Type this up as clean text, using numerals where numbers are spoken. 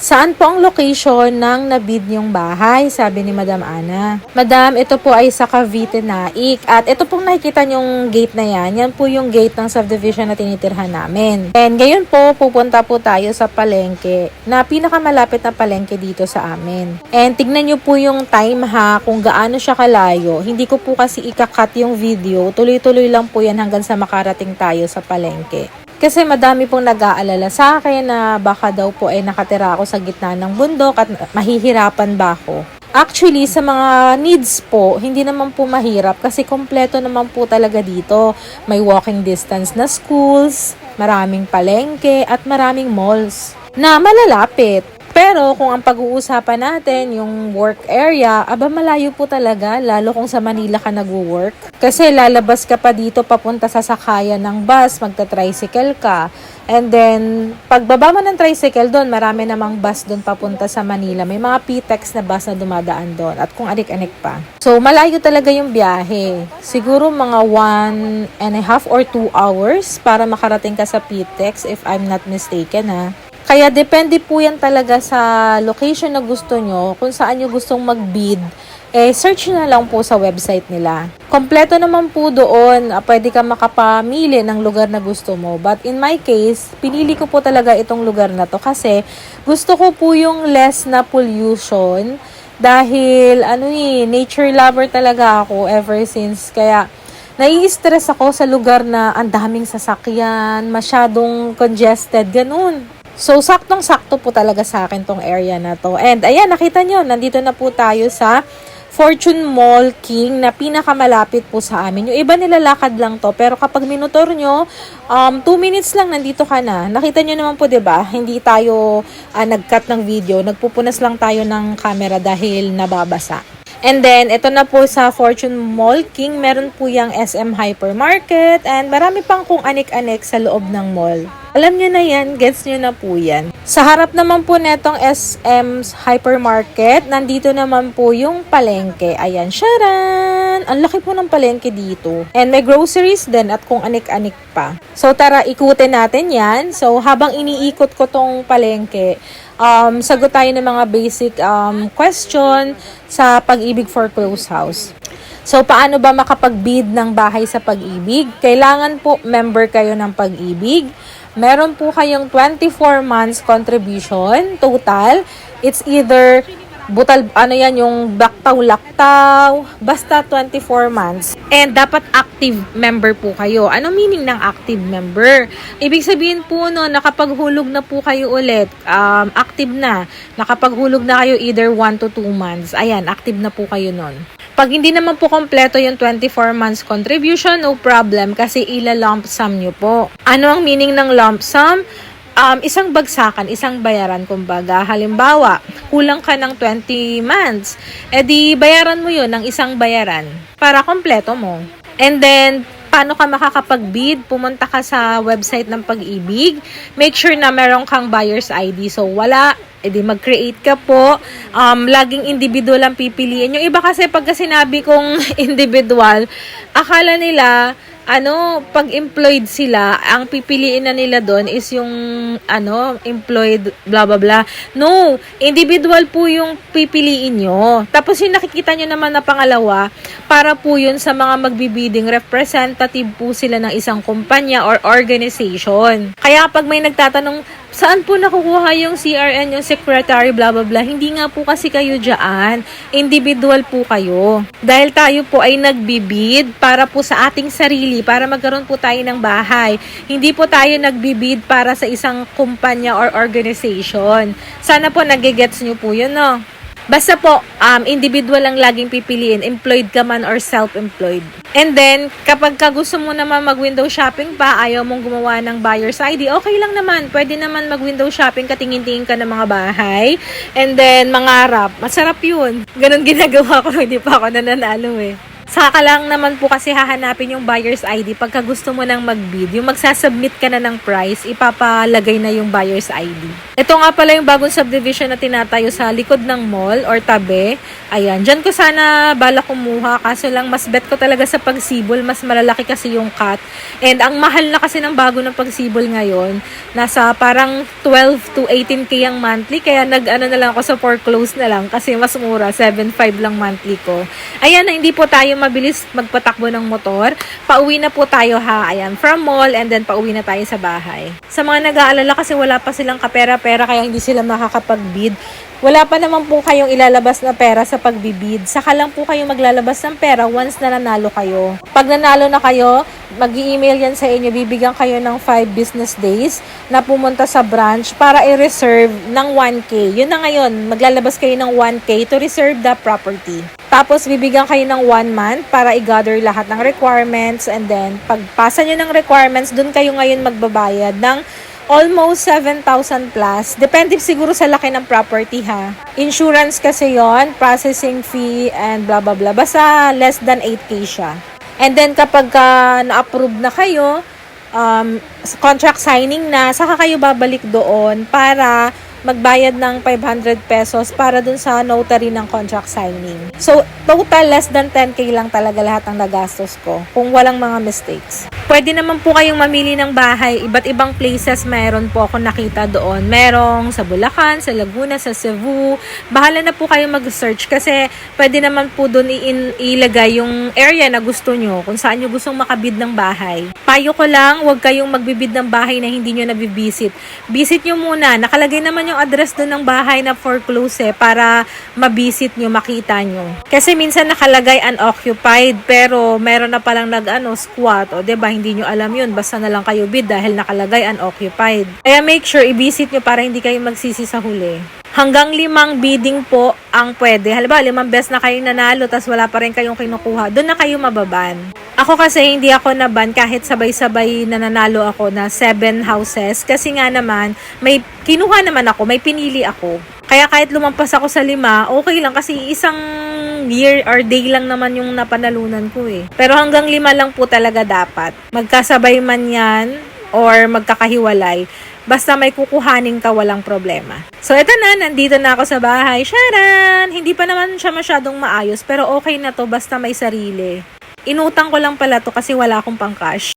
Saan po ang location ng nabid niyong bahay? Sabi ni Madam Ana. Madam, ito po ay sa Cavite, Naik. At ito pong nakikita niyong gate na yan po yung gate ng subdivision na tinitirhan namin. And ngayon po, pupunta po tayo sa palengke na pinakamalapit na palengke dito sa amin. And tignan niyo po yung time ha, kung gaano siya kalayo. Hindi ko po kasi ikakat yung video. Tuloy-tuloy lang po yan hanggang sa makarating tayo sa palengke. Kasi madami pong nag-aalala sa akin na baka daw po ay nakatira ako sa gitna ng bundok at mahihirapan ba ako. Actually, sa mga needs po, hindi naman po mahirap kasi kompleto naman po talaga dito. May walking distance na schools, maraming palengke at maraming malls na malalapit. Pero kung ang pag-uusapan natin, yung work area, aba malayo po talaga, lalo kung sa Manila ka nag-work. Kasi lalabas ka pa dito papunta sa sakayan ng bus, magta-tricycle ka. And then, pagbaba mo ng tricycle doon, marami namang bus doon papunta sa Manila. May mga PTEX na bus na dumadaan doon at kung anik-anik pa. So, malayo talaga yung biyahe. Siguro mga 1.5 or 2 hours para makarating ka sa PTEX if I'm not mistaken ha. Kaya depende po yan talaga sa location na gusto nyo, kung saan nyo gustong mag-bid, search na lang po sa website nila. Kompleto naman po doon, pwede ka makapamili ng lugar na gusto mo. But in my case, pinili ko po talaga itong lugar na to kasi gusto ko po yung less na pollution dahil nature lover talaga ako ever since. Kaya nai-stress ako sa lugar na ang daming sasakyan, masyadong congested, ganun. So, saktong-sakto po talaga sa akin tong area na to. And, ayan, nakita nyo, nandito na po tayo sa Fortune Mall King na pinakamalapit po sa amin. Yung iba nilalakad lang to, pero kapag minutor nyo, 2 minutes lang nandito ka na. Nakita nyo naman po, diba? Hindi tayo nag-cut ng video. Nagpupunas lang tayo ng camera dahil nababasa. And then, ito na po sa Fortune Mall King, meron po yung SM Hypermarket and marami pang kung anik-anik sa loob ng mall. Alam nyo na yan, gets nyo na po yan. Sa harap naman po netong SM Hypermarket, nandito naman po yung palengke. Ayan, sharan! Ang laki po ng palengke dito. And may groceries din at kung anik-anik pa. So tara, ikutin natin yan. So habang iniikot ko tong palengke, sagot tayo ng mga basic question sa Pag-ibig for Close House. So, paano ba makapag-bid ng bahay sa Pag-ibig? Kailangan po member kayo ng Pag-ibig. Meron po kayong 24 months contribution total. It's either yung laktaw-laktaw, basta 24 months. And dapat active member po kayo. Anong meaning ng active member? Ibig sabihin po nakapaghulog na po kayo ulit, active na. Nakapaghulog na kayo either 1 to 2 months. Ayan, active na po kayo nun. Pag hindi naman po kompleto yung 24 months contribution, no problem kasi ila-lump sum nyo po. Ano ang meaning ng lump sum? Isang bagsakan, isang bayaran kumbaga. Halimbawa, kulang ka ng 20 months, edi bayaran mo yun ng isang bayaran para kompleto mo. And then, paano ka makakapag-bid? Pumunta ka sa website ng Pag-ibig. Make sure na meron kang buyer's ID. So, wala, edi mag-create ka po. Laging individual ang pipiliin. Yung iba kasi pagka sinabi kong individual, akala nila, pag employed sila, ang pipiliin na nila doon is yung, employed, blah, blah, blah. No, individual po yung pipiliin nyo. Tapos yung nakikita nyo naman na pangalawa, para po yun sa mga magbibiding representative po sila ng isang kumpanya or organization. Kaya pag may nagtatanong, saan po nakukuha yung CRN, yung secretary, blah, blah, blah. Hindi nga po kasi kayo dyan. Individual po kayo. Dahil tayo po ay nagbibid para po sa ating sarili, para magkaroon po tayo ng bahay. Hindi po tayo nagbibid para sa isang kumpanya or organization. Sana po nagigets nyo po yun, no? Basta po, individual lang laging pipiliin, employed ka man or self-employed. And then, kapag gusto mo naman mag-window shopping pa, ayaw mong gumawa ng buyer's ID, okay lang naman. Pwede naman mag-window shopping, katingin-tingin ka ng mga bahay. And then, mangarap. Masarap yun. Ganon ginagawa ko, hindi pa ako nananalo eh. Saka lang naman po kasi hahanapin yung buyer's ID pagka gusto mo nang mag-bid. Yung magsasubmit ka na ng price, ipapalagay na yung buyer's ID. Ito nga pala yung bagong subdivision na tinatayo sa likod ng mall or tabi. Ayan, dyan ko sana bala kumuha. Kaso lang, mas bet ko talaga sa pagsibol. Mas malalaki kasi yung cut. And ang mahal na kasi ng bago ng pagsibol ngayon. Nasa parang 12 to 18K ang monthly. Kaya nag-ano na lang ako sa foreclose na lang. Kasi mas mura, 7.5 lang monthly ko. Ayan, hindi po tayo mabilis magpatakbo ng motor. Pauwi na po tayo ha. Ayan, from mall and then pauwi na tayo sa bahay. Sa mga nag-aalala kasi wala pa silang kapera-pera kaya hindi sila makakapag-bid. Wala pa naman po kayong ilalabas na pera sa pagbibid. Saka lang po kayong maglalabas ng pera once na nanalo kayo. Pag nanalo na kayo, mag-i-email yan sa inyo. Bibigyan kayo ng 5 business days na pumunta sa branch para i-reserve ng 1K. Yun na ngayon, maglalabas kayo ng 1K to reserve the property. Tapos, bibigyan kayo ng 1 month para i-gather lahat ng requirements. And then, pagpasa nyo ng requirements, dun kayo ngayon magbabayad ng almost 7,000 plus. Depende siguro sa laki ng property ha. Insurance kasi yon, processing fee, and blah blah blah. Basta less than 8K siya. And then, kapag na-approve na kayo, contract signing na, saka kayo babalik doon para magbayad ng 500 pesos para dun sa notary ng contract signing. So, total less than 10K lang talaga lahat ng nagastos ko kung walang mga mistakes. Pwede naman po kayong mamili ng bahay. Iba't ibang places meron po ako nakita doon. Merong sa Bulacan, sa Laguna, sa Cebu. Bahala na po kayo mag-search kasi pwede naman po doon ilagay yung area na gusto nyo kung saan nyo gustong makabid ng bahay. Payo ko lang, huwag kayong magbibid ng bahay na hindi nyo nabibisit. Visit nyo muna. Nakalagay naman yung address doon ng bahay na foreclose para mabisit nyo, makita nyo. Kasi minsan nakalagay unoccupied pero meron na palang squat o diba, hindi nyo alam yun. Basta na lang kayo bid dahil nakalagay unoccupied. Kaya make sure i-visit nyo para hindi kayo magsisi sa huli. Hanggang 5 bidding po ang pwede. Halimbawa, 5 beses na kayo nanalo tas wala pa rin kayong kinukuha. Doon na kayo mababan. Ako kasi hindi ako naban kahit sabay-sabay na nanalo ako na 7 houses. Kasi nga naman, may kinuha naman ako, may pinili ako. Kaya kahit lumampas ako sa 5, okay lang kasi isang year or day lang naman yung napanalunan ko eh. Pero hanggang 5 lang po talaga dapat. Magkasabay man yan or magkakahiwalay. Basta may kukuhanin ka, walang problema. So, eto na. Nandito na ako sa bahay. Sharan! Hindi pa naman siya masyadong maayos pero okay na to basta may sarili. Inutang ko lang pala to kasi wala akong pang cash.